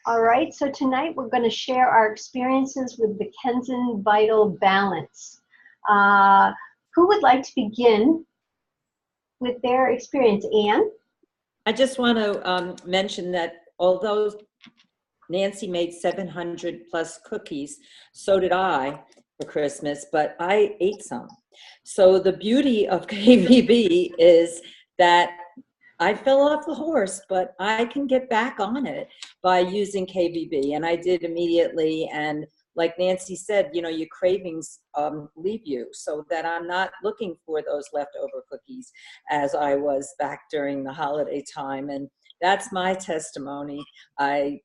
All right, so tonight we're going to share our experiences with the Kenzen Vital Balance. Who would like to begin with their experience? Anne? I just want to mention that although Nancy made 700 plus cookies, so did I for Christmas, but I ate some. So the beauty of KVB is that I fell off the horse, but I can get back on it by using KVB. And I did immediately. And like Nancy said, you know, your cravings leave you, so that I'm not looking for those leftover cookies as I was back during the holiday time. And that's my testimony. I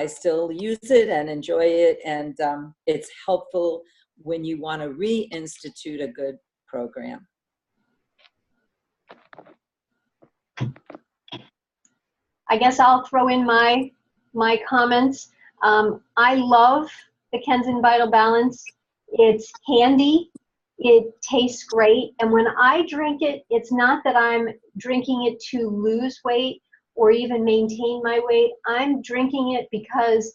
still use it and enjoy it. And it's helpful when you want to reinstitute a good program. I guess I'll throw in my comments. I love the Kenzen Vital Balance. It's handy, it tastes great, and when I drink it, it's not that I'm drinking it to lose weight or even maintain my weight. I'm drinking it because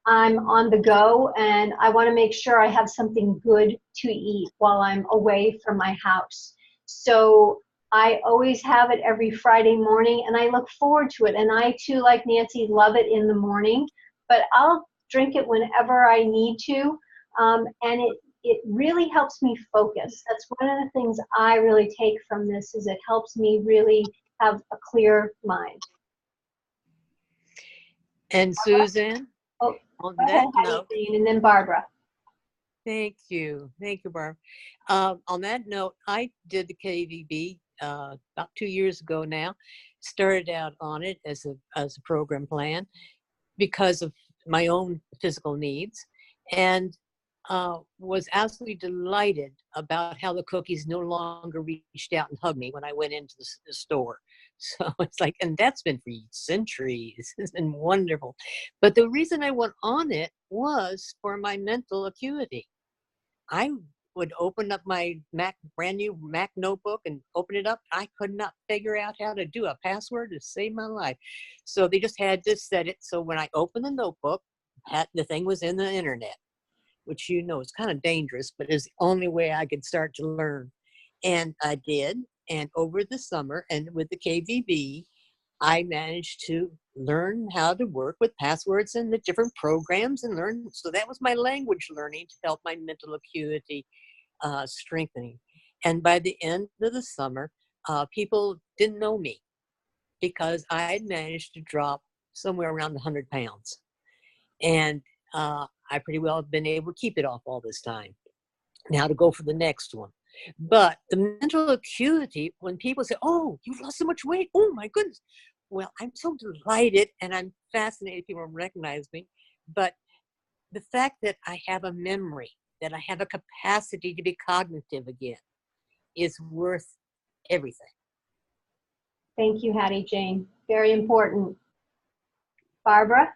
I'm on the go and I want to make sure I have something good to eat while I'm away from my house. So I always have it every Friday morning, and I look forward to it. And I, too, like Nancy, love it in the morning, but I'll drink it whenever I need to, and it really helps me focus. That's one of the things I really take from this, is it helps me really have a clear mind. And Susan, on that note, and then Barbara. Thank you, Barbara. On that note, I did the KVB about 2 years ago now. Started out on it as a program plan because of my own physical needs, and was absolutely delighted about how the cookies no longer reached out and hugged me when I went into the store. So it's like, and that's been for centuries. It's been wonderful. But the reason I went on it was for my mental acuity. I would open up my brand new Mac notebook and open it up. I could not figure out how to do a password to save my life. So they just had to set it so when I opened the notebook, the thing was in the internet, which, you know, is kind of dangerous, but is the only way I could start to learn. And I did. And over the summer and with the KVB, I managed to learn how to work with passwords and the different programs and learn. So that was my language learning to help my mental acuity strengthening. And by the end of the summer, people didn't know me because I had managed to drop somewhere around 100 pounds. And I pretty well have been able to keep it off all this time. Now to go for the next one. But the mental acuity, when people say, oh, you've lost so much weight, oh my goodness. Well, I'm so delighted and I'm fascinated people recognize me. But the fact that I have a memory, that I have a capacity to be cognitive again, is worth everything. Thank you, Hattie Jane. Very important. Barbara?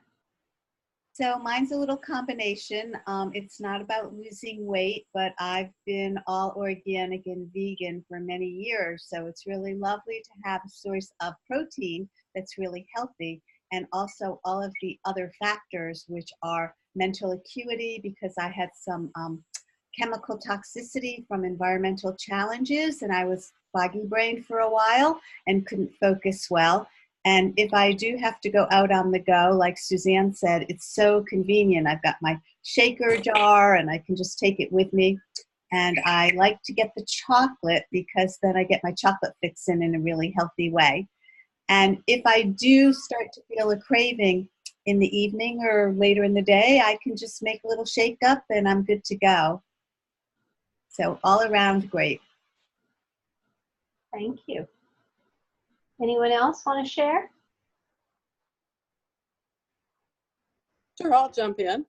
So mine's a little combination. It's not about losing weight, but I've been all organic and vegan for many years. So it's really lovely to have a source of protein that's really healthy, and also all of the other factors, which are mental acuity, because I had some chemical toxicity from environmental challenges, and I was foggy brained for a while and couldn't focus well. And if I do have to go out on the go, like Suzanne said, it's so convenient. I've got my shaker jar and I can just take it with me. And I like to get the chocolate because then I get my chocolate fix in a really healthy way. And if I do start to feel a craving in the evening or later in the day, I can just make a little shake up and I'm good to go. So all around great. Thank you. Anyone else want to share? Sure, I'll jump in.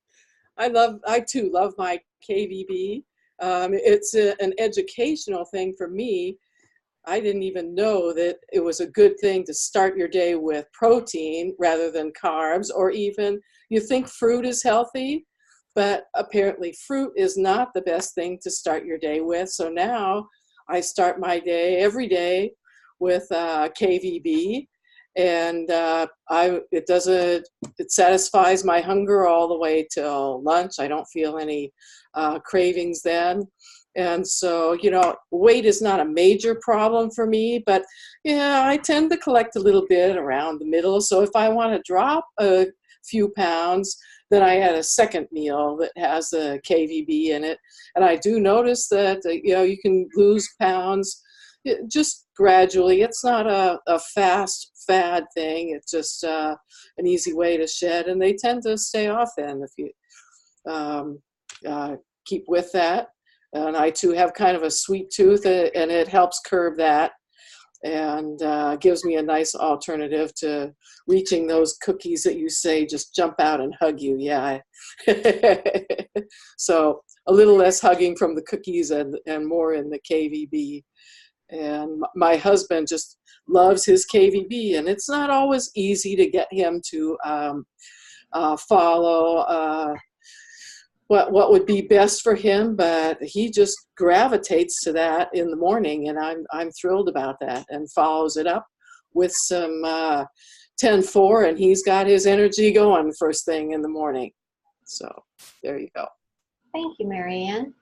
I too love my KVB. It's an educational thing for me. I didn't even know that it was a good thing to start your day with protein rather than carbs, or even you think fruit is healthy, but apparently fruit is not the best thing to start your day with. So now I start my day every day with KVB, and it satisfies my hunger all the way till lunch. I don't feel any cravings then. And so, weight is not a major problem for me, but yeah, I tend to collect a little bit around the middle. So if I want to drop a few pounds, then I had a second meal that has a KVB in it. And I do notice that, you can lose pounds just gradually. It's not a fast fad thing. It's just an easy way to shed. And they tend to stay off then if you keep with that. And I too have kind of a sweet tooth, and it helps curb that, and gives me a nice alternative to reaching those cookies that you say just jump out and hug you. Yeah. So a little less hugging from the cookies and more in the KVB. And my husband just loves his KVB, and it's not always easy to get him to follow what would be best for him, but he just gravitates to that in the morning, and I'm thrilled about that, and follows it up with some 10-4, and he's got his energy going first thing in the morning. So there you go. Thank you, Marianne.